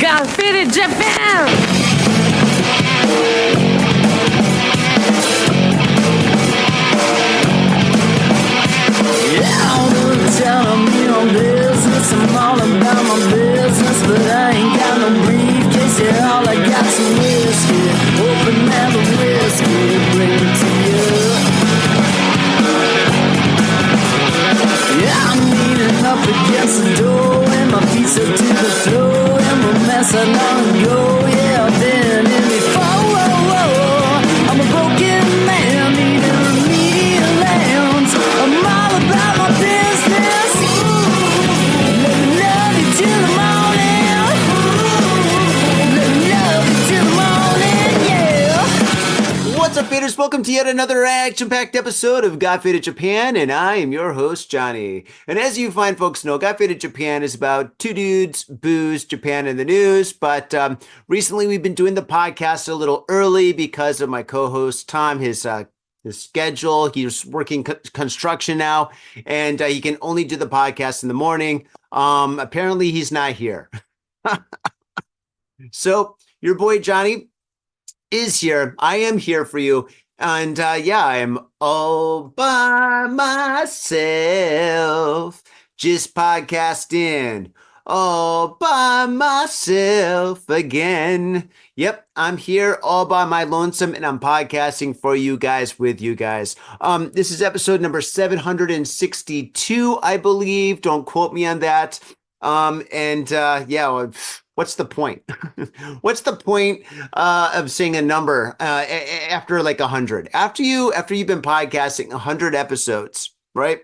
got fitted Japan. Yeah, all the telling me on business. I'm all about my business, but I ain't got no briefcase. Yeah, all I got's some whiskey. Open that whiskey, bring it to you. Yeah, I'm leaning up against the door, and my feet up to the floor, and we're messing on go. Yeah, I've been in before. Whoa, whoa. I'm a broken man, needing remedial lands. I'm all about my business. Let me love you till the morning. Let me love you till the morning, yeah. What's up, faders? Welcome to yet another action-packed episode of Got Faded Japan, and I am your host, Johnny. And as you fine folks know, Got Faded Japan is about two dudes, booze, Japan, and the news. But recently, we've been doing the podcast a little early because of my co-host Tom. His schedule. He's working construction now, and he can only do the podcast in the morning. Apparently, he's not here. So your boy Johnny is here. I am here for you. And yeah, I am all by myself, just podcasting all by myself again. Yep, I'm here all by my lonesome, and I'm podcasting for you guys, with you guys. This is episode number 762, I believe. Don't quote me on that. Yeah, what's the point? What's the point of saying a number after like 100? After you've been podcasting 100 episodes, right?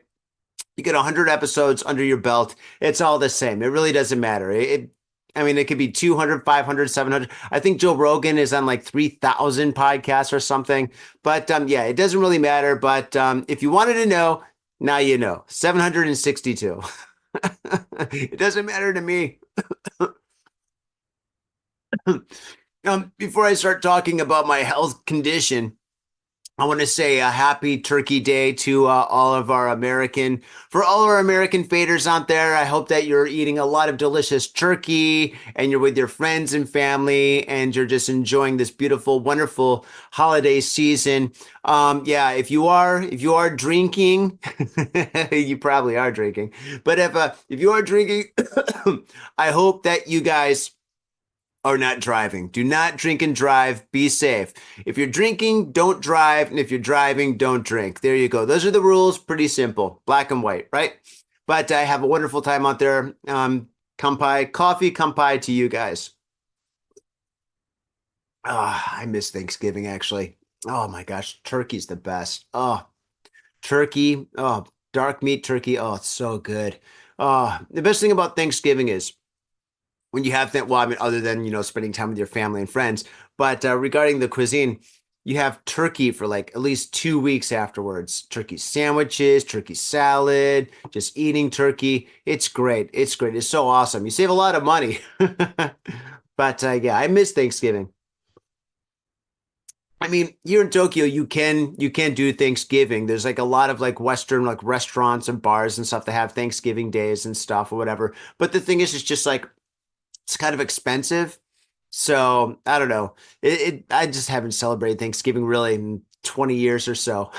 You get 100 episodes under your belt. It's all the same. It really doesn't matter. It could be 200, 500, 700. I think Joe Rogan is on like 3,000 podcasts or something. But yeah, it doesn't really matter. But if you wanted to know, now you know. 762. It doesn't matter to me. Before I start talking about my health condition, I want to say a happy Turkey Day to all of our American faders out there. I hope that you're eating a lot of delicious turkey and you're with your friends and family and you're just enjoying this beautiful, wonderful holiday season. Yeah, if you are drinking, you probably are drinking. But if you are drinking, I hope that you guys are not driving. Do not drink and drive. Be safe. If you're drinking, don't drive. And if you're driving, don't drink. There you go. Those are the rules. Pretty simple. Black and white, right? But I have a wonderful time out there. Kampai, coffee, kampai to you guys. I miss Thanksgiving, actually. Oh my gosh. Turkey's the best. Oh, turkey. Oh, dark meat turkey. Oh, it's so good. The best thing about Thanksgiving is when you have that, well, I mean, other than, spending time with your family and friends, but regarding the cuisine, you have turkey for like at least 2 weeks afterwards. Turkey sandwiches, turkey salad, just eating turkey. It's great. It's great. It's so awesome. You save a lot of money. But yeah, I miss Thanksgiving. I mean, here in Tokyo, you can do Thanksgiving. There's like a lot of like Western like restaurants and bars and stuff that have Thanksgiving days and stuff or whatever. But the thing is, it's just like, it's kind of expensive. So I don't know. I just haven't celebrated Thanksgiving really in 20 years or so.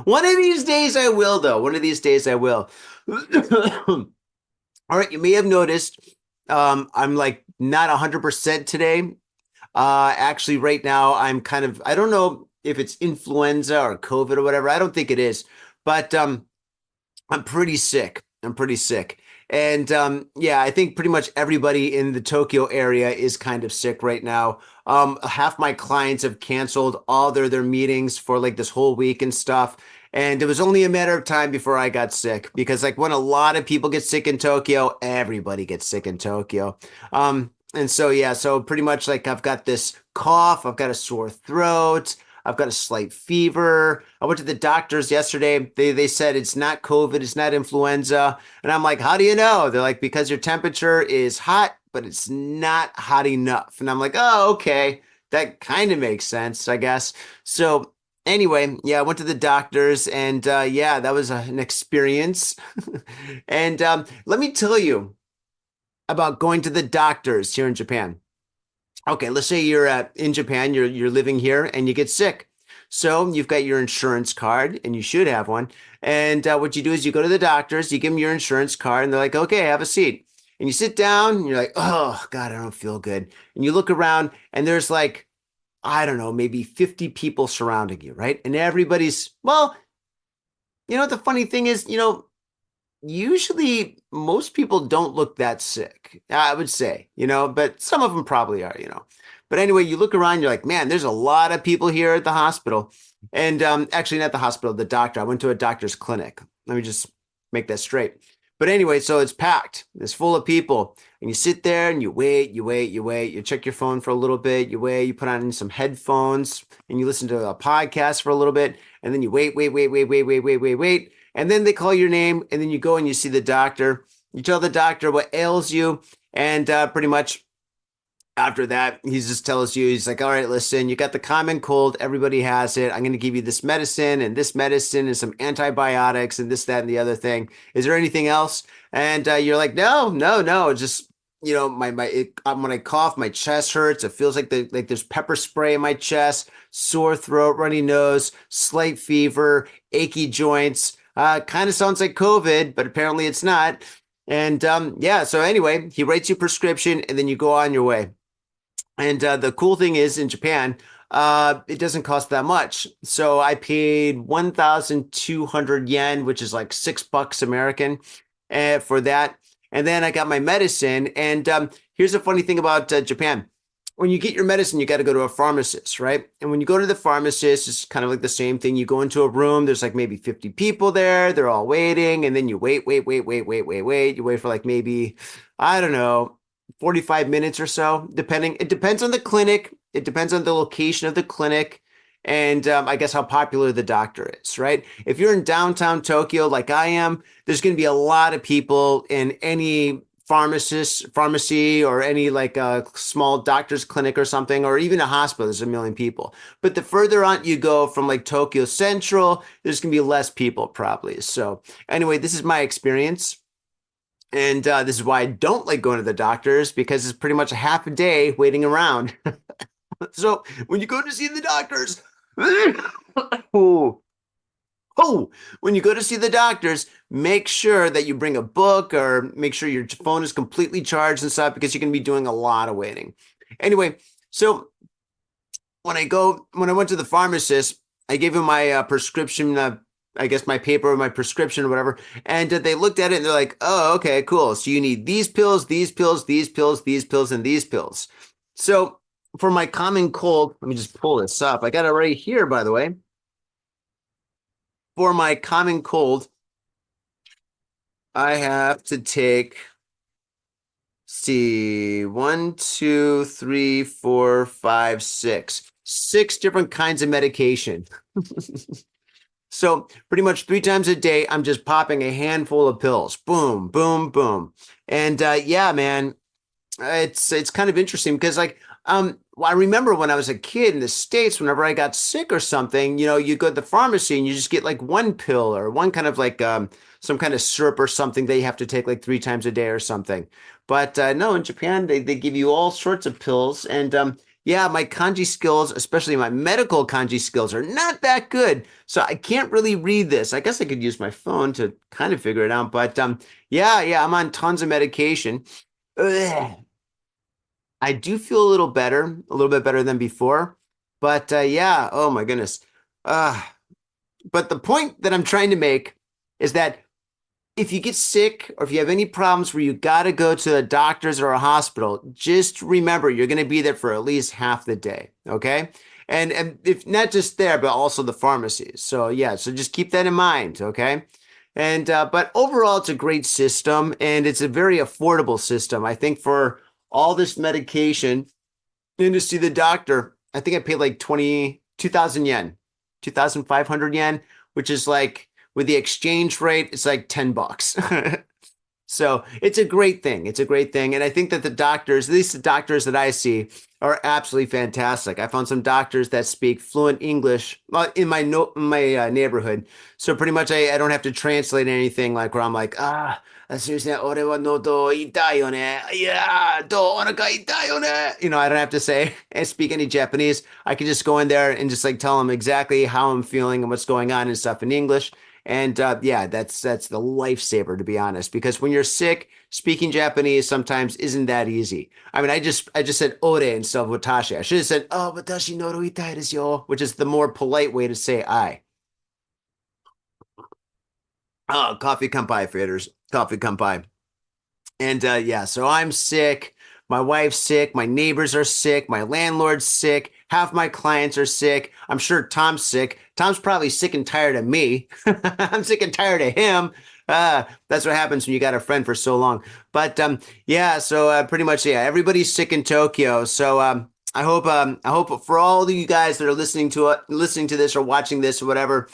One of these days I will, though. One of these days I will. All right. You may have noticed I'm like not 100% today. Actually, right now I'm kind of, I don't know if it's influenza or COVID or whatever. I don't think it is. But I'm pretty sick. And yeah, I think pretty much everybody in the Tokyo area is kind of sick right now. Half my clients have canceled all their meetings for like this whole week and stuff. And it was only a matter of time before I got sick because like when a lot of people get sick in Tokyo, everybody gets sick in Tokyo. And so, yeah, so pretty much like I've got this cough, I've got a sore throat, I've got a slight fever. I went to the doctors yesterday. They said it's not COVID, it's not influenza. And I'm like, how do you know? They're like, because your temperature is hot, but it's not hot enough. And I'm like, oh, okay. That kind of makes sense, I guess. So anyway, yeah, I went to the doctors and yeah, that was an experience. And let me tell you, about going to the doctors here in Japan. Okay, let's say you're in Japan, you're living here and you get sick. So you've got your insurance card, and you should have one. And what you do is you go to the doctors, you give them your insurance card, and they're like, okay, have a seat. And you sit down, and you're like, oh, God, I don't feel good. And you look around, and there's like, I don't know, maybe 50 people surrounding you, right? And everybody's, well, the funny thing is, usually most people don't look that sick, I would say, but some of them probably are. But anyway, you look around, you're like, man, there's a lot of people here at the hospital. And actually, not the hospital, the doctor. I went to a doctor's clinic. Let me just make that straight. But anyway, so it's packed. It's full of people. And you sit there and you wait, you wait, you wait. You check your phone for a little bit. You wait, you put on some headphones and you listen to a podcast for a little bit. And then you wait, wait, wait, wait, wait, wait, wait, wait, wait. And then they call your name, and then you go and you see the doctor. You tell the doctor what ails you, and pretty much after that, he just tells you, he's like, all right, listen, you got the common cold. Everybody has it. I'm going to give you this medicine and some antibiotics and this, that, and the other thing. Is there anything else? And you're like, no, no, no. Just, when I cough, my chest hurts. It feels like there's pepper spray in my chest, sore throat, runny nose, slight fever, achy joints. Kind of sounds like COVID, but apparently it's not. And so anyway, he writes you a prescription, and then you go on your way. And the cool thing is in Japan, it doesn't cost that much. So I paid 1,200 yen, which is like $6 American, for that. And then I got my medicine. And here's the funny thing about Japan. When you get your medicine, you got to go to a pharmacist, right? And when you go to the pharmacist, it's kind of like the same thing. You go into a room, there's like maybe 50 people there. They're all waiting. And then you wait. You wait for like maybe, I don't know, 45 minutes or so, depending. It depends on the clinic. It depends on the location of the clinic. And I guess how popular the doctor is, right? If you're in downtown Tokyo, like I am, there's going to be a lot of people in any pharmacy or any like a small doctor's clinic or something, or even a hospital. There's a million people. But the further on you go from like Tokyo Central, there's going to be less people probably. So anyway, this is my experience. And this is why I don't like going to the doctors, because it's pretty much a half a day waiting around. So when you go to see the doctors, when you go to see the doctors, make sure that you bring a book, or make sure your phone is completely charged and stuff, because you're going to be doing a lot of waiting. Anyway, so when I went to the pharmacist, I gave him my prescription, I guess my paper, my prescription or whatever. And they looked at it and they're like, oh, okay, cool. So you need these pills, these pills, these pills, these pills, and these pills. So for my common cold, let me just pull this up. I got it right here, by the way. For my common cold, I have to take, see, 1, 2, 3, 4, 5, 6. 6 different kinds of medication. So pretty much 3 times a day, I'm just popping a handful of pills. Boom, boom, boom. And yeah, man, it's kind of interesting because I remember when I was a kid in the States, whenever I got sick or something, you go to the pharmacy and you just get like one pill or one kind of like some kind of syrup or something that you have to take like 3 times a day or something. But no, in Japan, they give you all sorts of pills. And yeah, my kanji skills, especially my medical kanji skills, are not that good. So I can't really read this. I guess I could use my phone to kind of figure it out. But yeah, I'm on tons of medication. Ugh. I do feel a little bit better than before. But yeah, oh my goodness. But the point that I'm trying to make is that if you get sick or if you have any problems where you got to go to a doctor's or a hospital, just remember you're going to be there for at least half the day. Okay. And if not just there, but also the pharmacies. So yeah, so just keep that in mind. Okay. And but overall, it's a great system, and it's a very affordable system. I think for all this medication and to see the doctor, I think I paid like 2,000 yen, 2,500 yen, which is like, with the exchange rate, it's like $10. So it's a great thing. It's a great thing. And I think that the doctors, at least the doctors that I see, are absolutely fantastic. I found some doctors that speak fluent English in my no, in my neighborhood. So pretty much I don't have to translate anything like where I'm like, seriously, ore wa nodo itai yo ne. Yeah, do onaka itai yo ne. I don't have to say and speak any Japanese. I can just go in there and just like tell them exactly how I'm feeling and what's going on and stuff in English. And yeah, that's the lifesaver, to be honest, because when you're sick, speaking Japanese sometimes isn't that easy. I mean, I just said ore instead of watashi. I should have said, oh, watashi no itai desu yo, which is the more polite way to say I. Oh, coffee kampai, fritters. Coffee kampai. And yeah, so I'm sick. My wife's sick. My neighbors are sick. My landlord's sick. Half my clients are sick. I'm sure Tom's sick. Tom's probably sick and tired of me. I'm sick and tired of him. That's what happens when you got a friend for so long. But yeah, so pretty much, yeah, everybody's sick in Tokyo. So I hope for all of you guys that are listening to this or watching this or whatever,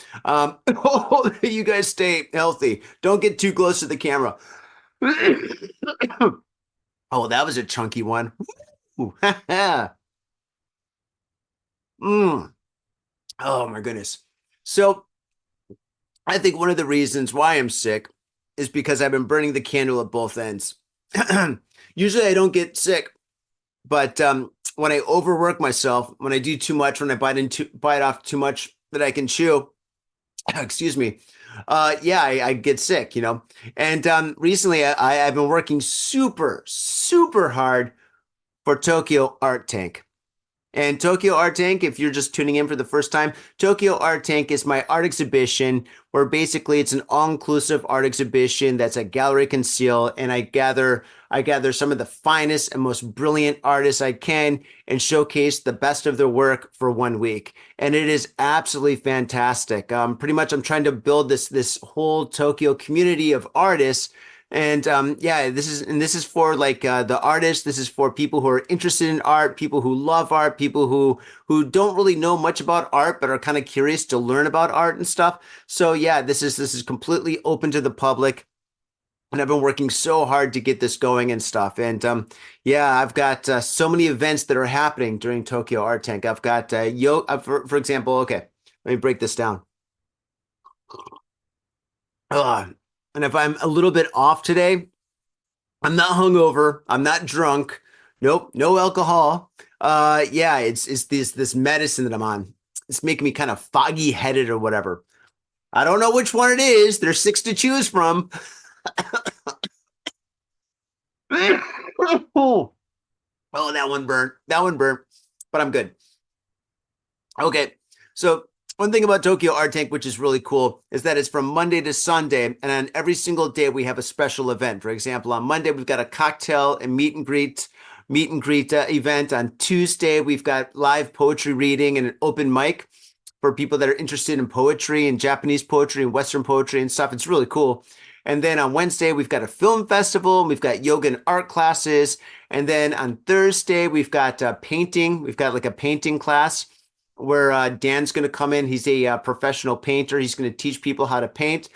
you guys stay healthy. Don't get too close to the camera. Oh, that was a chunky one. Mm. Oh my goodness. So I think one of the reasons why I'm sick is because I've been burning the candle at both ends. Usually I don't get sick, but when I overwork myself, when I do too much, when I bite off too much that I can chew, excuse me, yeah, I get sick, And recently I've been working super, super hard for Tokyo Art Tank. And Tokyo Art Tank, if you're just tuning in for the first time, Tokyo Art Tank is my art exhibition where basically it's an all-inclusive art exhibition that's a gallery conceal, and I gather some of the finest and most brilliant artists I can and showcase the best of their work for 1 week. And it is absolutely fantastic. Pretty much I'm trying to build this whole Tokyo community of artists. And yeah, this is for like the artists. This is for people who are interested in art, people who love art, people who don't really know much about art but are kind of curious to learn about art and stuff. So yeah, this is completely open to the public. And I've been working so hard to get this going and stuff. And yeah, I've got so many events that are happening during Tokyo Art Tank. I've got for example, okay, let me break this down. And if I'm a little bit off today, I'm not hungover. I'm not drunk. Nope, no alcohol. Yeah, it's this medicine that I'm on. It's making me kind of foggy headed or whatever. I don't know which one it is. There's six to choose from. Oh, that one burnt. That one burnt. But I'm good. Okay, so one thing about Tokyo Art Tank, which is really cool, is that it's from Monday to Sunday, and on every single day we have a special event. For example, on Monday we've got a cocktail and meet and greet event. On Tuesday we've got live poetry reading and an open mic for people that are interested in poetry and Japanese poetry and Western poetry and stuff. It's really cool. And then on Wednesday, we've got a film festival. We've got yoga and art classes. And then on Thursday, we've got painting. We've got like a painting class where Dan's going to come in. He's a professional painter. He's going to teach people how to paint.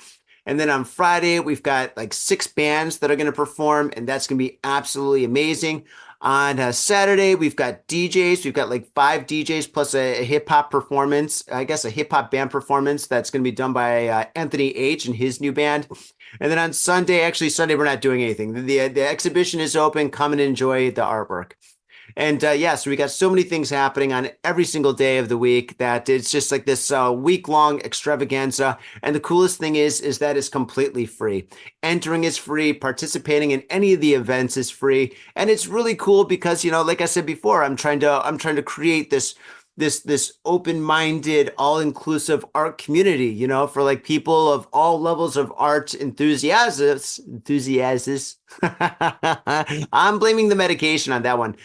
And then on Friday, we've got like 6 bands that are going to perform, and that's going to be absolutely amazing. On Saturday, we've got DJs. We've got like 5 DJs plus a hip hop performance, I guess a hip hop band performance that's going to be done by Anthony H and his new band. And then on Sunday, actually Sunday, we're not doing anything. The exhibition is open. Come and enjoy the artwork. And yeah, so we got so many things happening on every single day of the week that it's just like this week-long extravaganza. And the coolest thing is that it's completely free. Entering is free. Participating in any of the events is free. And it's really cool because, like I said before, I'm trying to create this open-minded, all-inclusive art community, for like people of all levels of art enthusiasts. I'm blaming the medication on that one.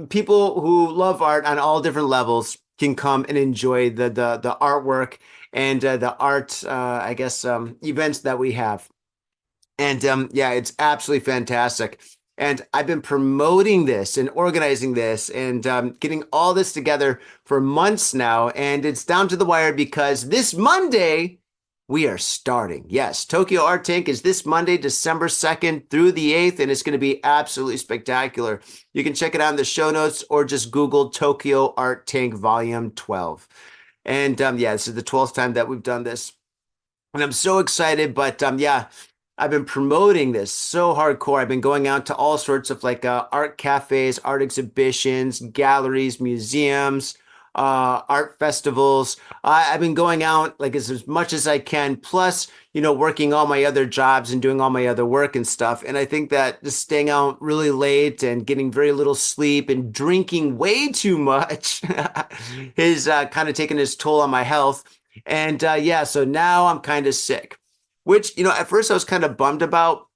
People who love art on all different levels can come and enjoy the artwork and the art, I guess, events that we have. And yeah, it's absolutely fantastic. And I've been promoting this and organizing this and getting all this together for months now. And it's down to the wire because this Monday We are starting. Yes, Tokyo Art Tank is this Monday, December 2nd through the 8th, and it's going to be absolutely spectacular. You can check it out in the show notes or just Google Tokyo Art Tank Volume 12. And yeah, this is the 12th time that we've done this. And I'm so excited, but yeah, I've been promoting this so hardcore. I've been going out to all sorts of like art cafes, art exhibitions, galleries, museums, art festivals. I've been going out like as much as I can, plus, working all my other jobs and doing all my other work and stuff. And I think that just staying out really late and getting very little sleep and drinking way too much is kind of taking its toll on my health. And yeah, so now I'm kind of sick, which, at first I was kind of bummed about,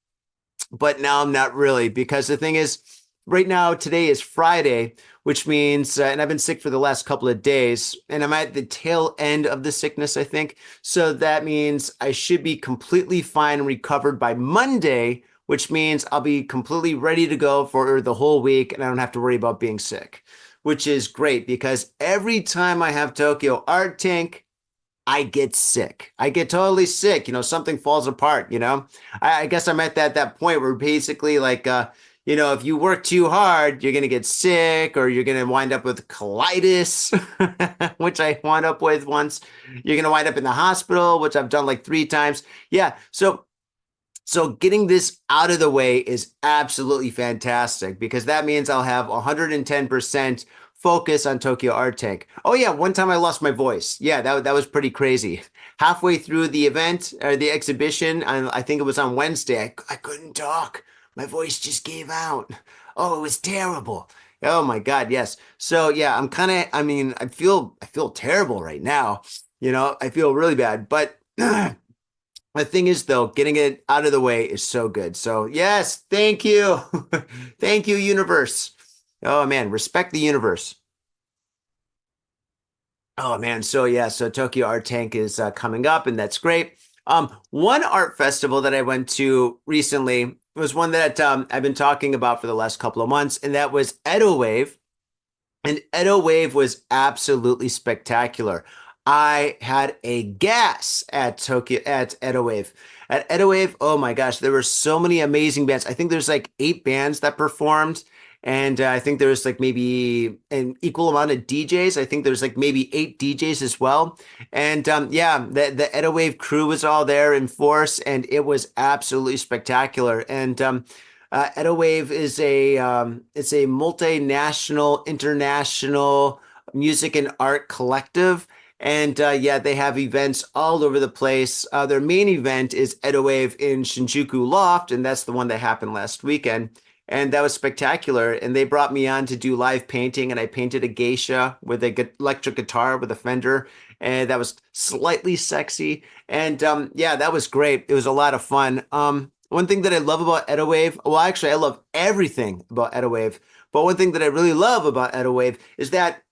but now I'm not really, because the thing is, right now, today is Friday, which means, and I've been sick for the last couple of days, and I'm at the tail end of the sickness, I think. So that means I should be completely fine and recovered by Monday, which means I'll be completely ready to go for the whole week, and I don't have to worry about being sick, which is great because every time I have Tokyo Art Tank, I get sick. I get totally sick. Something falls apart, I guess I'm at that point where basically like, if you work too hard, you're going to get sick or you're going to wind up with colitis, which I wound up with once. You're going to wind up in the hospital, which I've done like 3 times. Yeah. So getting this out of the way is absolutely fantastic because that means I'll have 110% focus on Tokyo Art Tank. Oh yeah, one time I lost my voice. Yeah, that was pretty crazy. Halfway through the event or the exhibition, I think it was on Wednesday, I couldn't talk. My voice just gave out. Oh, it was terrible. Oh my God, yes. So yeah, I feel terrible right now. I feel really bad, but the thing is though, getting it out of the way is so good. So yes, thank you. Thank you, universe. Oh man, respect the universe. Oh man, so yeah, so Tokyo Art Tank is coming up, and that's great. One art festival that I went to recently was one that I've been talking about for the last couple of months, and that was Edo Wave. And Edo Wave was absolutely spectacular. I had a gas at Edo Wave. At Edo Wave, oh my gosh, there were so many amazing bands. I think there's like 8 bands that performed. And I think there's like maybe an equal amount of DJs. I think there's like maybe 8 DJs as well. And yeah, the Edo Wave crew was all there in force, and it was absolutely spectacular. And Edo Wave is it's a multinational, international music and art collective. And yeah, they have events all over the place. Their main event is Edo Wave in Shinjuku Loft, and that's the one that happened last weekend. And that was spectacular. And they brought me on to do live painting, and I painted a geisha with a electric guitar with a Fender, and that was slightly sexy. And yeah, that was great. It was a lot of fun. One thing that I love about Edo Wave, well, actually, I love everything about Edo Wave, but one thing that I really love about Edo Wave is that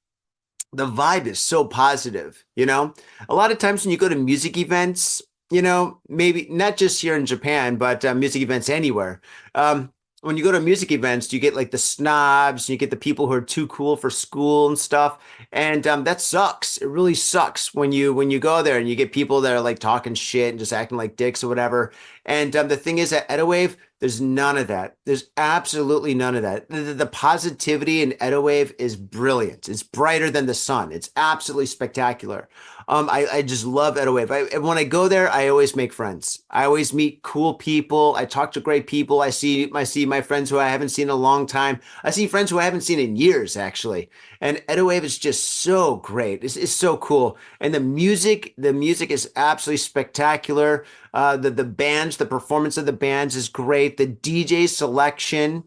the vibe is so positive. A lot of times when you go to music events, maybe not just here in Japan, but music events anywhere. When you go to music events, you get like the snobs, you get the people who are too cool for school and stuff. And that sucks. It really sucks when you go there and you get people that are like talking shit and just acting like dicks or whatever. And the thing is at Edo Wave, there's none of that. There's absolutely none of that. The positivity in Edo Wave is brilliant. It's brighter than the sun. It's absolutely spectacular. I just love Edo Wave. When I go there, I always make friends. I always meet cool people. I talk to great people. I see my friends who I haven't seen in a long time. I see friends who I haven't seen in years, actually. And Edo Wave is just so great. It's so cool. And the music is absolutely spectacular. The bands, the performance of the bands is great. The DJ selection.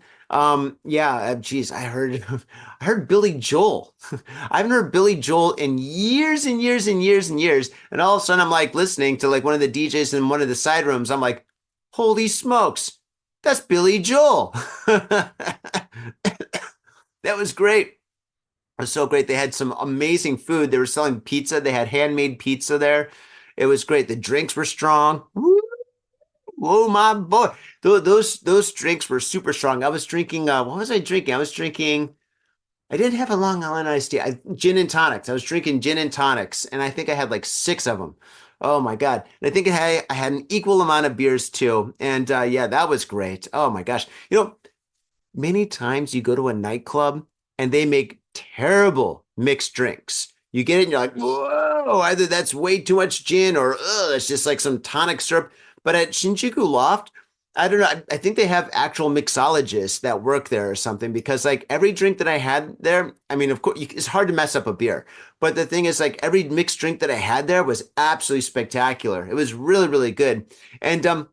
Yeah, geez, I heard Billy Joel. I haven't heard Billy Joel in years and years and years and years. And all of a sudden I'm like listening to like one of the DJs in one of the side rooms. I'm like, holy smokes, that's Billy Joel. That was great. It was so great. They had some amazing food. They were selling pizza. They had handmade pizza there. It was great. The drinks were strong. Woo! Whoa, my boy. Those drinks were super strong. I was drinking, what was I drinking? I didn't have a Long Island iced tea. Gin and tonics. I was drinking gin and tonics, and I think I had like 6 of them. Oh my God. And I think I had an equal amount of beers too. And yeah, that was great. Oh my gosh. Many times you go to a nightclub and they make terrible mixed drinks. You get it and you're like, whoa, either that's way too much gin or it's just like some tonic syrup. But at Shinjuku Loft, I don't know. I think they have actual mixologists that work there or something because like every drink that I had there, I mean, of course, it's hard to mess up a beer. But the thing is like every mixed drink that I had there was absolutely spectacular. It was really, really good. And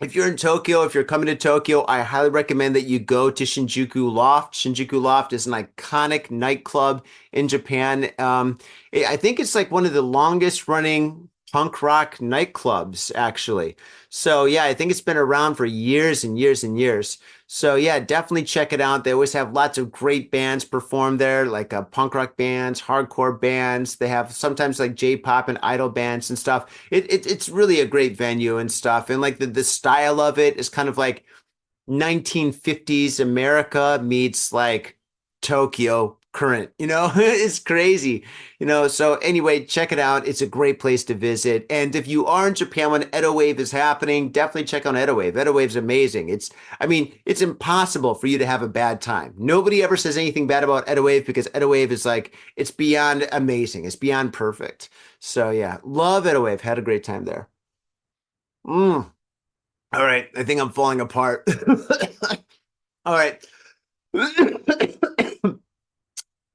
if you're in Tokyo, if you're coming to Tokyo, I highly recommend that you go to Shinjuku Loft. Shinjuku Loft is an iconic nightclub in Japan. I think it's like one of the longest running punk rock nightclubs, actually. So yeah, I think it's been around for years and years and years. So yeah, definitely check it out. They always have lots of great bands perform there, like punk rock bands, hardcore bands. They have sometimes like J-pop and idol bands and stuff. It's really a great venue and stuff. And like the style of it is kind of like 1950s America meets like Tokyo current, it's crazy, so anyway, check it out. It's a great place to visit. And if you are in Japan when Edo Wave is happening, definitely check out Edo Wave. Edo Wave's amazing. It's impossible for you to have a bad time. Nobody ever says anything bad about Edo Wave because Edo Wave is like, it's beyond amazing. It's beyond perfect. So yeah, love Edo Wave. Had a great time there. All right. I think I'm falling apart. All right.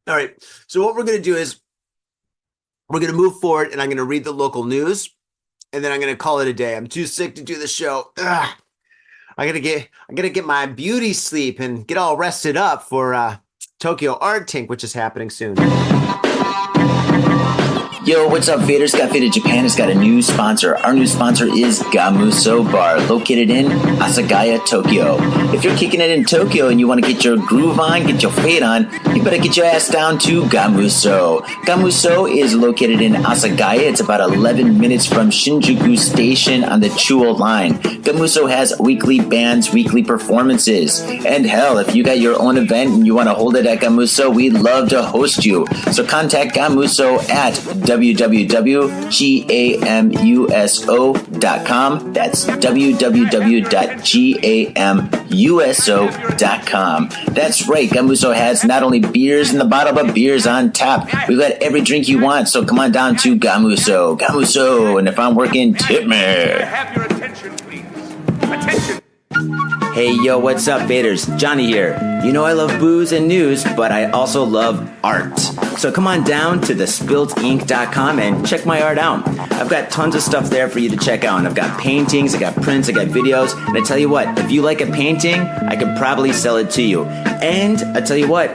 All right. So what we're going to do is we're going to move forward and I'm going to read the local news and then I'm going to call it a day. I'm too sick to do the show. I got to get my beauty sleep and get all rested up for Tokyo Art Tank, which is happening soon. Yo, what's up, faders? Got Faded Japan has got a new sponsor. Our new sponsor is Gamuso Bar, located in Asagaya, Tokyo. If you're kicking it in Tokyo and you want to get your groove on, get your fade on, you better get your ass down to Gamuso. Gamuso is located in Asagaya. It's about 11 minutes from Shinjuku Station on the Chuo line. Gamuso has weekly bands, weekly performances. And hell, if you got your own event and you want to hold it at Gamuso, we'd love to host you. So contact Gamuso at www.gamuso.com. That's www.gamuso.com. That's right, Gamuso has not only beers in the bottle, but beers on tap. We've got every drink you want, so come on down to Gamuso. Gamuso, and if I'm working, tip me. Have your attention, please. Attention. Hey, yo, what's up, faders? Johnny here. You know I love booze and news, but I also love art. So come on down to thespiltinc.com and check my art out. I've got tons of stuff there for you to check out. And I've got paintings, I got prints, I got videos. And I tell you what, if you like a painting, I could probably sell it to you. And I tell you what,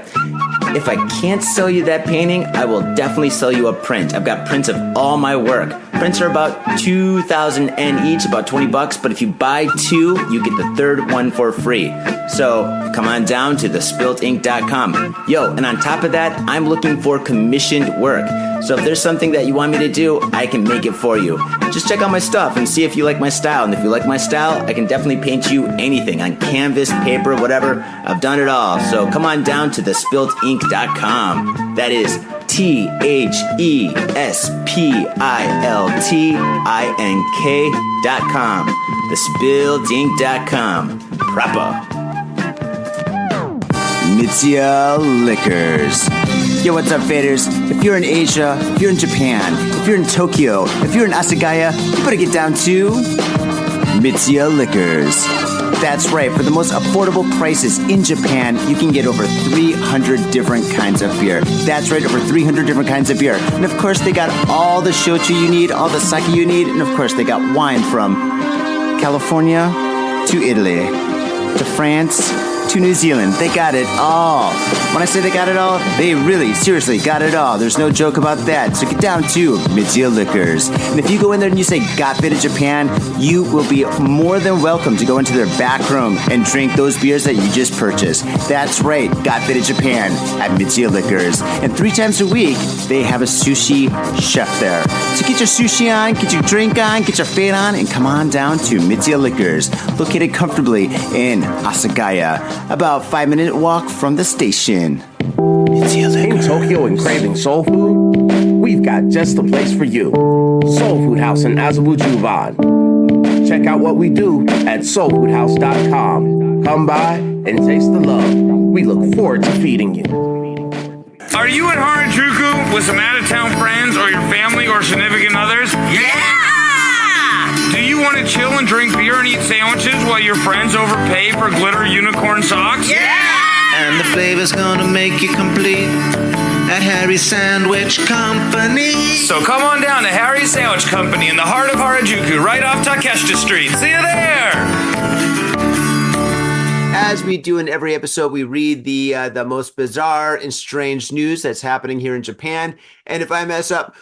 if I can't sell you that painting, I will definitely sell you a print. I've got prints of all my work. Prints are about 2,000 yen each, about $20. But if you buy two, you get the third one for free. So come on down to thespiltinc.com. Yo, and on top of that, I'm looking for commissioned work. So if there's something that you want me to do, I can make it for you. Just check out my stuff and see if you like my style. And if you like my style, I can definitely paint you anything on canvas, paper, whatever. I've done it all. So come on down to thespiltinc.com. That is THESPILTINK.com. Thespiltinc.com. Proper. Mitsuya Liquors. Yo, what's up, faders? If you're in Asia, if you're in Japan, if you're in Tokyo, if you're in Asagaya, you better get down to Mitsuya Liquors. That's right, for the most affordable prices in Japan, you can get over 300 different kinds of beer. That's right, over 300 different kinds of beer. And of course, they got all the shochu you need, all the sake you need, and of course, they got wine from California to Italy to France to New Zealand. They got it all. When I say they got it all, they really, seriously got it all. There's no joke about that. So get down to Mitsuya Liquors. And if you go in there and you say, Got Faded Japan, you will be more than welcome to go into their back room and drink those beers that you just purchased. That's right, Got Faded Japan at Mitsuya Liquors. And 3 times a week, they have a sushi chef there. So get your sushi on, get your drink on, get your fade on, and come on down to Mitsuya Liquors, located comfortably in Asagaya, about 5-minute walk from the station. In Tokyo and craving soul food? We've got just the place for you. Soul Food House in Azabu Check out what we do at soulfoodhouse.com. Come by and taste the love. We look forward to feeding you. Are you at Harajuku with some out-of-town friends or your family or significant others? Yeah! Do you want to chill and drink beer and eat sandwiches while your friends overpay for glitter unicorn socks? Yeah! And the flavor's gonna make you complete at Harry's Sandwich Company. So come on down to Harry's Sandwich Company in the heart of Harajuku, right off Takeshita Street. See you there! As we do in every episode, we read the most bizarre and strange news that's happening here in Japan. And if I mess up,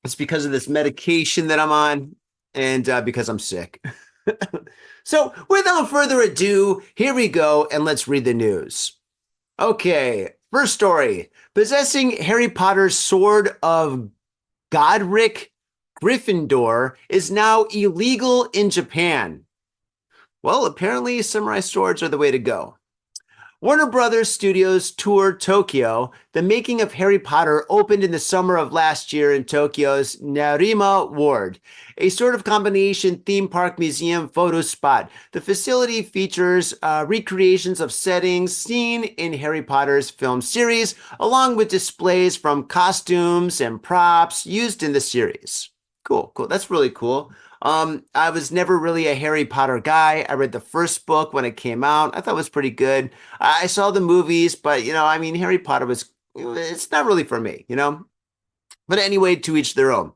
it's because of this medication that I'm on and because I'm sick. So without further ado, here we go, and let's read the news. Okay, first story. Possessing Harry Potter's Sword of Godric Gryffindor is now illegal in Japan. Well, apparently samurai swords are the way to go. Warner Brothers Studios tour Tokyo. The making of Harry Potter opened in the summer of last year in Tokyo's Narima Ward, a sort of combination theme park museum photo spot. The facility features recreations of settings seen in Harry Potter's film series, along with displays from costumes and props used in the series. Cool. That's really cool. I was never really a Harry Potter guy. I read the first book when it came out. I thought it was pretty good. I saw the movies, but, Harry Potter it's not really for me, But anyway, to each their own.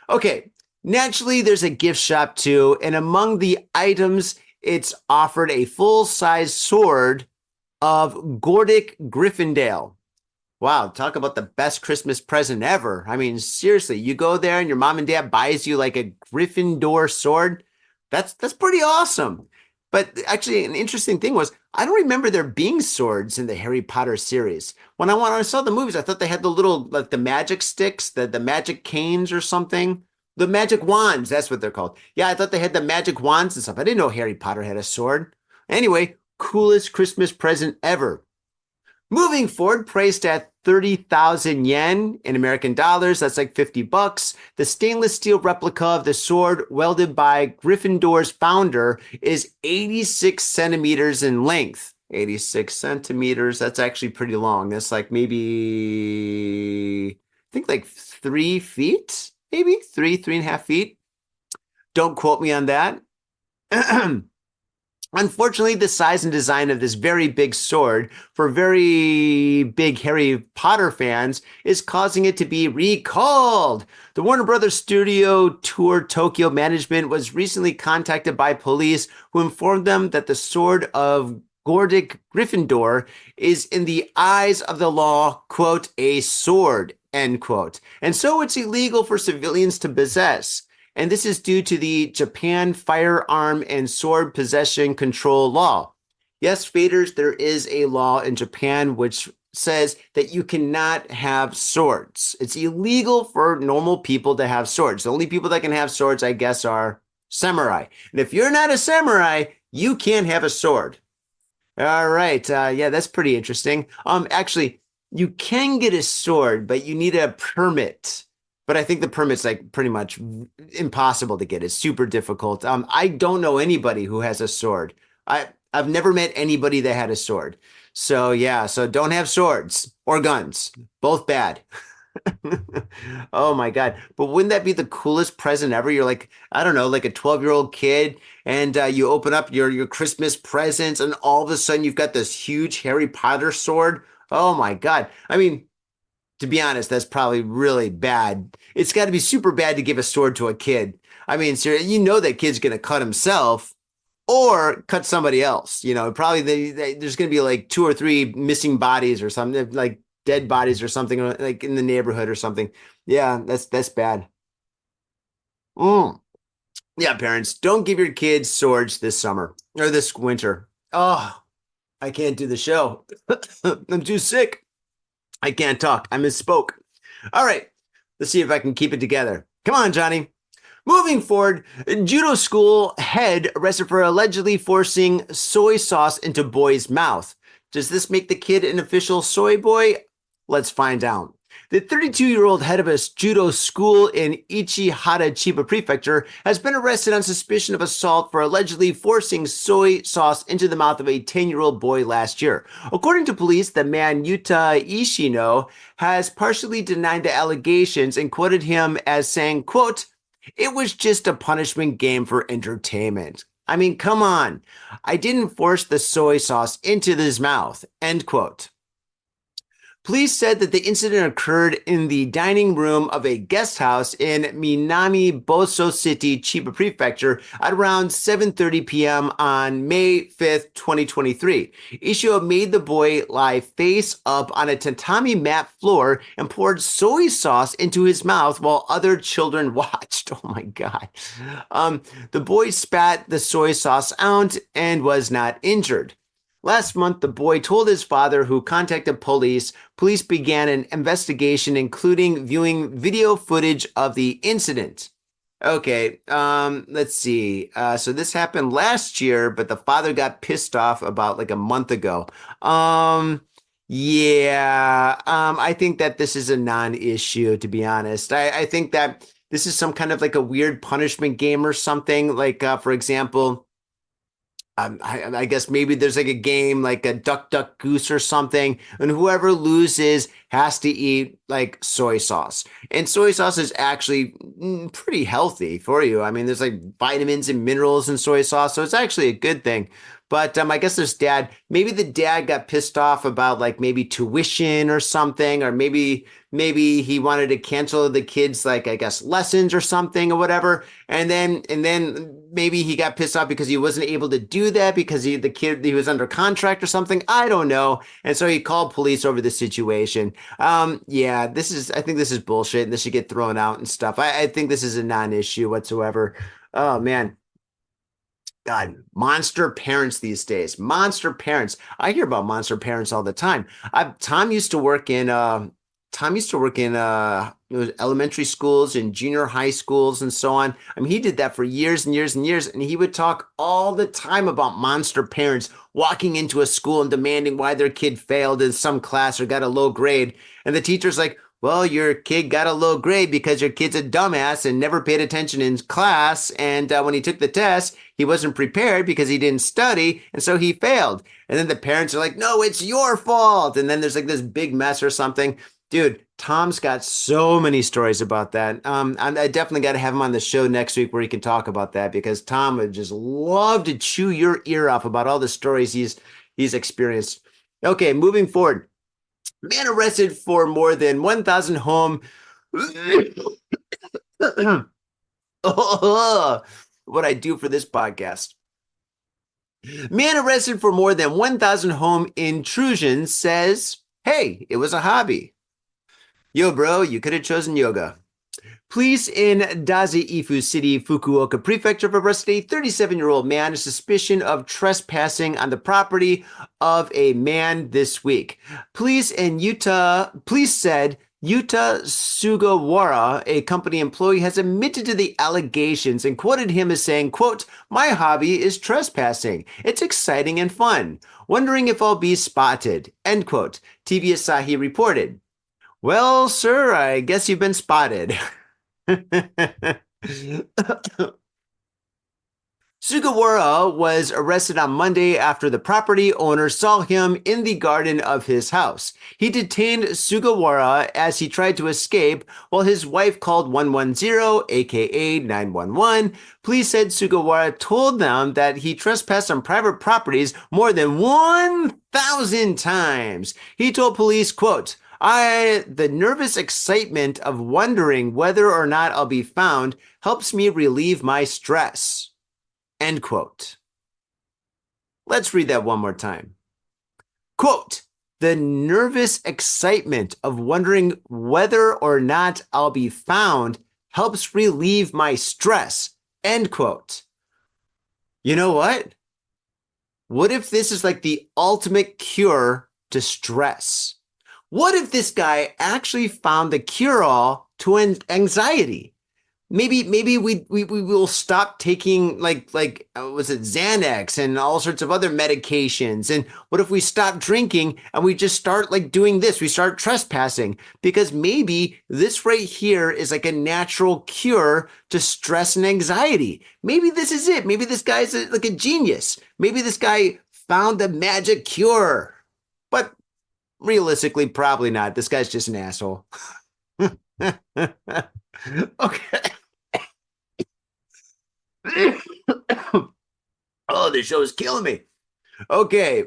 Okay, naturally, there's a gift shop too. And among the items, it's offered a full-size sword of Gordic Gryffindor. Wow, talk about the best Christmas present ever. Seriously, you go there and your mom and dad buys you like a Gryffindor sword. That's pretty awesome. But actually, an interesting thing was, I don't remember there being swords in the Harry Potter series. When I saw the movies, I thought they had the little, like the magic sticks, the magic canes or something. The magic wands, that's what they're called. Yeah, I thought they had the magic wands and stuff. I didn't know Harry Potter had a sword. Anyway, coolest Christmas present ever. Moving forward, priced at 30,000 yen in American dollars, that's like $50. The stainless steel replica of the sword welded by Gryffindor's founder is 86 centimeters in length. 86 centimeters, that's actually pretty long. That's like maybe, I think like 3 feet, maybe 3.5 feet. Don't quote me on that. Unfortunately, the size and design of this very big sword for very big Harry Potter fans is causing it to be recalled. The Warner Brothers Studio Tour Tokyo management was recently contacted by police who informed them that the sword of Gordic Gryffindor is in the eyes of the law, quote, a sword, end quote. And so it's illegal for civilians to possess. And this is due to the Japan Firearm and Sword Possession Control Law. Yes, faders, there is a law in Japan which says that you cannot have swords. It's illegal for normal people to have swords. The only people that can have swords, I guess, are samurai. And if you're not a samurai, you can't have a sword. All right. Yeah, that's pretty interesting. Actually, you can get a sword, but you need a permit. But I think the permit's like pretty much impossible to get. It's super difficult. I don't know anybody who has a sword. I've never met anybody that had a sword. So yeah, so don't have swords or guns. Both bad. Oh my God. But wouldn't that be the coolest present ever? You're like, I don't know, like a 12-year-old kid, and you open up your Christmas presents, and all of a sudden you've got this huge Harry Potter sword. Oh my God. To be honest, that's probably really bad. It's got to be super bad to give a sword to a kid. You know that kid's going to cut himself or cut somebody else. Probably there's going to be like 2 or 3 missing bodies or something, like dead bodies or something, like in the neighborhood or something. Yeah, that's bad. Yeah, parents, don't give your kids swords this summer or this winter. Oh, I can't do the show. I'm too sick. I can't talk. I misspoke. All right. Let's see if I can keep it together. Come on, Johnny. Moving forward, judo school head arrested for allegedly forcing soy sauce into boy's mouth. Does this make the kid an official soy boy? Let's find out. The 32-year-old head of a judo school in Ichihara, Chiba Prefecture, has been arrested on suspicion of assault for allegedly forcing soy sauce into the mouth of a 10-year-old boy last year. According to police, the man Yuta Ishino has partially denied the allegations and quoted him as saying, quote, "It was just a punishment game for entertainment. I mean, come on. I didn't force the soy sauce into his mouth," end quote. Police said that the incident occurred in the dining room of a guest house in Minami Boso City, Chiba Prefecture at around 7:30 p.m. on May 5th, 2023. Ishio made the boy lie face up on a tatami mat floor and poured soy sauce into his mouth while other children watched. Oh my God. The boy spat the soy sauce out and was not injured. Last month, the boy told his father, who contacted police. Police began an investigation, including viewing video footage of the incident. Okay, let's see. So this happened last year, but the father got pissed off about like a month ago. I think that this is a non-issue, to be honest. I think that this is some kind of like a weird punishment game or something. Like, for example, I guess maybe there's like a game like a duck, duck, goose or something, and whoever loses has to eat like soy sauce. And soy sauce is actually pretty healthy for you. I mean, there's like vitamins and minerals in soy sauce, so it's actually a good thing. But I guess this dad, maybe the dad got pissed off about like maybe tuition or something, or maybe he wanted to cancel the kids' like, I guess, lessons or something or whatever. And then maybe he got pissed off because he wasn't able to do that because he was under contract or something. I don't know. And so he called police over the situation. I think this is bullshit and this should get thrown out and stuff. I think this is a non-issue whatsoever. Oh man. God, monster parents these days. Monster parents. I hear about monster parents all the time. Tom used to work in elementary schools and junior high schools and so on. I mean, he did that for years and years and years, and he would talk all the time about monster parents walking into a school and demanding why their kid failed in some class or got a low grade. And the teacher's like, well, your kid got a low grade because your kid's a dumbass and never paid attention in class. And when he took the test, he wasn't prepared because he didn't study. And so he failed. And then the parents are like, no, it's your fault. And then there's like this big mess or something. Dude, Tom's got so many stories about that. I definitely got to have him on the show next week where he can talk about that, because Tom would just love to chew your ear off about all the stories he's experienced. Okay, moving forward. Man arrested for more than 1,000 home. What I do for this podcast. Man arrested for more than 1,000 home intrusions says, hey, it was a hobby. Yo, bro, you could have chosen yoga. Police in Dazaifu City, Fukuoka Prefecture, have arrested a 37-year-old man on suspicion of trespassing on the property of a man this week. Police said Yuta Sugawara, a company employee, has admitted to the allegations and quoted him as saying, quote, "My hobby is trespassing. It's exciting and fun. Wondering if I'll be spotted," end quote. TV Asahi reported. Well, sir, I guess you've been spotted. Sugawara was arrested on Monday after the property owner saw him in the garden of his house. He detained Sugawara as he tried to escape while his wife called 110, aka 911. Police said Sugawara told them that he trespassed on private properties more than 1,000 times. He told police, quote, the nervous excitement of wondering whether or not I'll be found helps me relieve my stress. End quote. Let's read that one more time. Quote, the nervous excitement of wondering whether or not I'll be found helps relieve my stress. End quote. You know what? What if this is like the ultimate cure to stress? What if this guy actually found the cure-all to anxiety? maybe we will stop taking like was it Xanax and all sorts of other medications? And what if we stop drinking and we just start like doing this? We start trespassing because maybe this right here is like a natural cure to stress and anxiety. Maybe this is it. Maybe this guy's like a genius. Maybe this guy found the magic cure. But realistically, probably not. This guy's just an asshole. Okay. Oh, this show is killing me. Okay.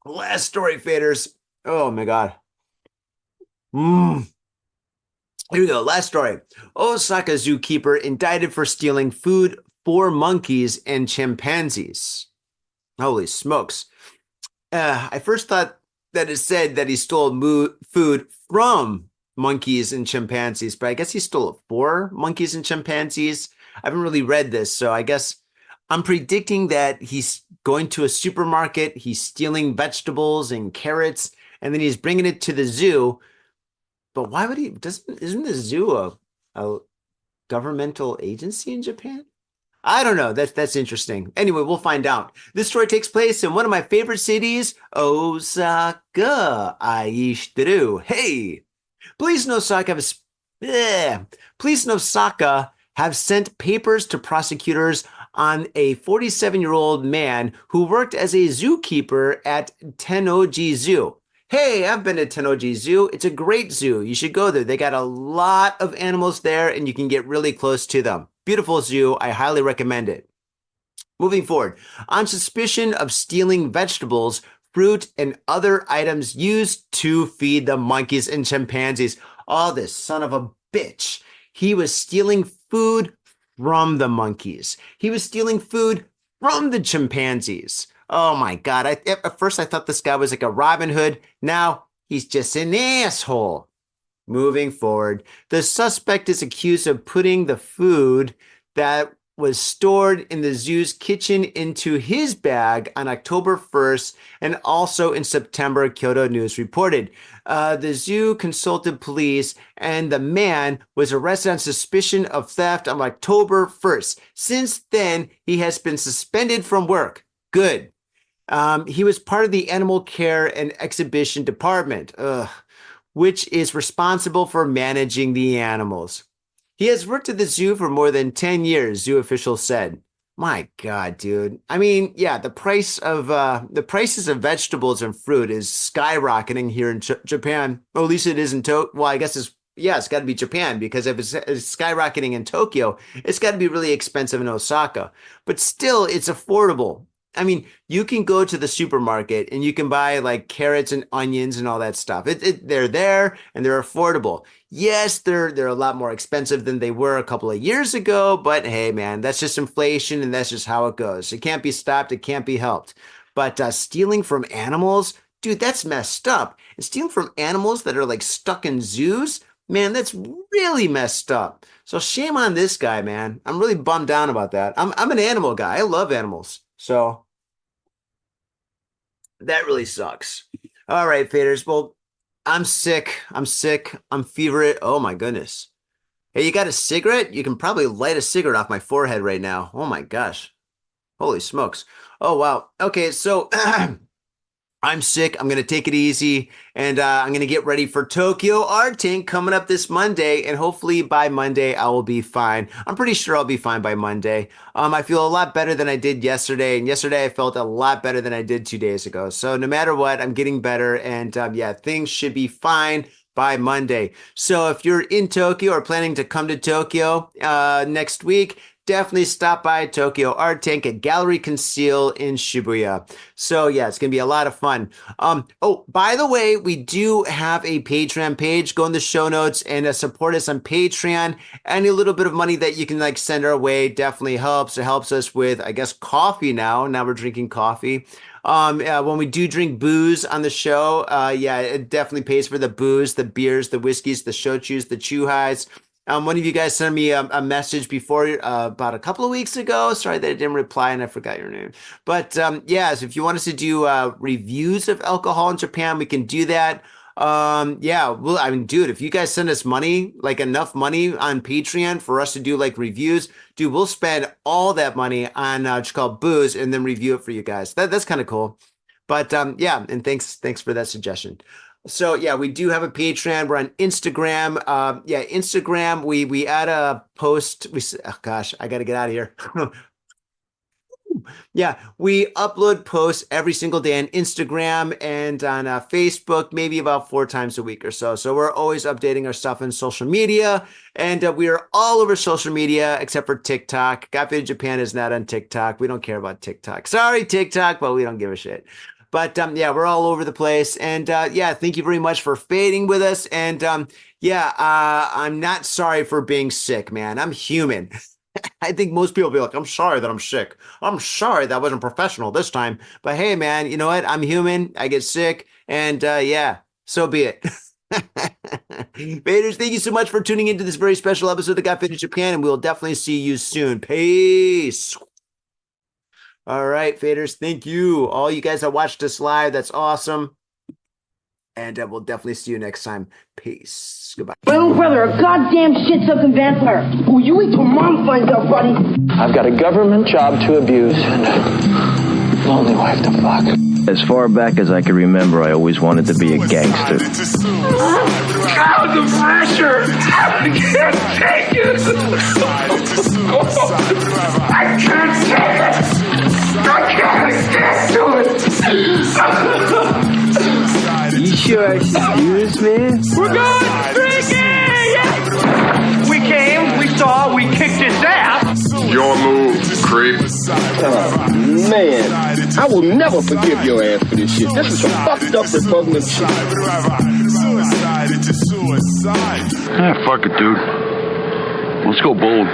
Last story, faders. Oh my God. Here we go. Last story. Osaka zookeeper indicted for stealing food for monkeys and chimpanzees. Holy smokes. I first thought that it said that he stole food from monkeys and chimpanzees, but I guess he stole it for monkeys and chimpanzees. I haven't really read this, so I guess I'm predicting that he's going to a supermarket, he's stealing vegetables and carrots, and then he's bringing it to the zoo. But why would he? Isn't the zoo a governmental agency in Japan? I don't know. That's interesting. Anyway, we'll find out. This story takes place in one of my favorite cities, Osaka. Aishiteru. Hey, police in Osaka have sent papers to prosecutors on a 47-year-old man who worked as a zookeeper at Tennoji Zoo. Hey, I've been to Tennoji Zoo. It's a great zoo. You should go there. They got a lot of animals there and you can get really close to them. Beautiful zoo. I highly recommend it. Moving forward, on suspicion of stealing vegetables, fruit, and other items used to feed the monkeys and chimpanzees. Oh, this son of a bitch. He was stealing food from the monkeys. He was stealing food from the chimpanzees. Oh my God. At first I thought this guy was like a Robin Hood. Now he's just an asshole. Moving forward, the suspect is accused of putting the food that was stored in the zoo's kitchen into his bag on October 1st and also in September, Kyoto News reported. The zoo consulted police and the man was arrested on suspicion of theft on October 1st. Since then, he has been suspended from work. Good. He was part of the animal care and exhibition department, which is responsible for managing the animals. He has worked at the zoo for more than 10 years, zoo officials said. My God, dude. I mean, yeah, the prices of vegetables and fruit is skyrocketing here in Japan. Or at least it is in Tokyo. Well, I guess it's got to be Japan because if it's skyrocketing in Tokyo, it's got to be really expensive in Osaka. But still, it's affordable. I mean, you can go to the supermarket and you can buy like carrots and onions and all that stuff. They're there and they're affordable. Yes, they're a lot more expensive than they were a couple of years ago, but hey, man, that's just inflation and that's just how it goes. It can't be stopped. It can't be helped. But stealing from animals, dude, that's messed up. And stealing from animals that are like stuck in zoos, man, that's really messed up. So shame on this guy, man. I'm really bummed down about that. I'm an animal guy. I love animals. So that really sucks. All right, faders. Well, I'm sick. I'm feverish. Oh my goodness. Hey, you got a cigarette? You can probably light a cigarette off my forehead right now. Oh my gosh. Holy smokes. Oh wow. Okay, so I'm sick. I'm going to take it easy and I'm going to get ready for Tokyo Art Tank coming up this Monday. And hopefully by Monday, I will be fine. I'm pretty sure I'll be fine by Monday. I feel a lot better than I did yesterday. And yesterday I felt a lot better than I did 2 days ago. So no matter what, I'm getting better. And yeah, things should be fine by Monday. So if you're in Tokyo or planning to come to Tokyo next week, definitely stop by Tokyo Art Tank at Gallery Conceal in Shibuya. So yeah, it's going to be a lot of fun. Oh, by the way, we do have a Patreon page. Go in the show notes and support us on Patreon. Any little bit of money that you can like send our way definitely helps. It helps us with, I guess, coffee now. Now we're drinking coffee. When we do drink booze on the show, yeah, it definitely pays for the booze, the beers, the whiskeys, the shochus, the chuhais. One of you guys sent me a message before about a couple of weeks ago. Sorry that I didn't reply and I forgot your name. But yeah, so if you want us to do reviews of alcohol in Japan, we can do that. Yeah, well, I mean, dude, if you guys send us money, like enough money on Patreon for us to do like reviews, dude, we'll spend all that money on just called booze and then review it for you guys. That's kind of cool. But yeah, and thanks for that suggestion. So yeah, we do have a Patreon. We're on Instagram. Yeah, Instagram. We add a post. Oh gosh, I got to get out of here. Yeah, we upload posts every single day on Instagram and on Facebook, maybe about 4 times a week or so. So we're always updating our stuff on social media, and we are all over social media except for TikTok. Got Faded Japan is not on TikTok. We don't care about TikTok. Sorry, TikTok, but we don't give a shit. But yeah, we're all over the place. And yeah, thank you very much for fading with us. And yeah, I'm not sorry for being sick, man. I'm human. I think most people be like, I'm sorry that I'm sick. I'm sorry that wasn't professional this time. But hey, man, you know what? I'm human. I get sick. And yeah, so be it. Faders, thank you so much for tuning into this very special episode of Got Faded Japan. And we'll definitely see you soon. Peace. All right, Faders, thank you. All you guys that watched us live, that's awesome. And we'll definitely see you next time. Peace. Goodbye. My own brother, a goddamn shit-sucking vampire. Oh, you wait till Mom finds out, buddy. I've got a government job to abuse and a lonely wife to fuck. As far back as I can remember, I always wanted to be a gangster. God, the pressure! I can't take it! I can't take it! I can't stand to it! You sure excuse me? We're going drinking! We came, we saw, we kicked his ass! Your move, creep. Oh, man. I will never forgive your ass for this shit. This is some fucked up repugnant shit. Ah, fuck it, dude. Let's go bold.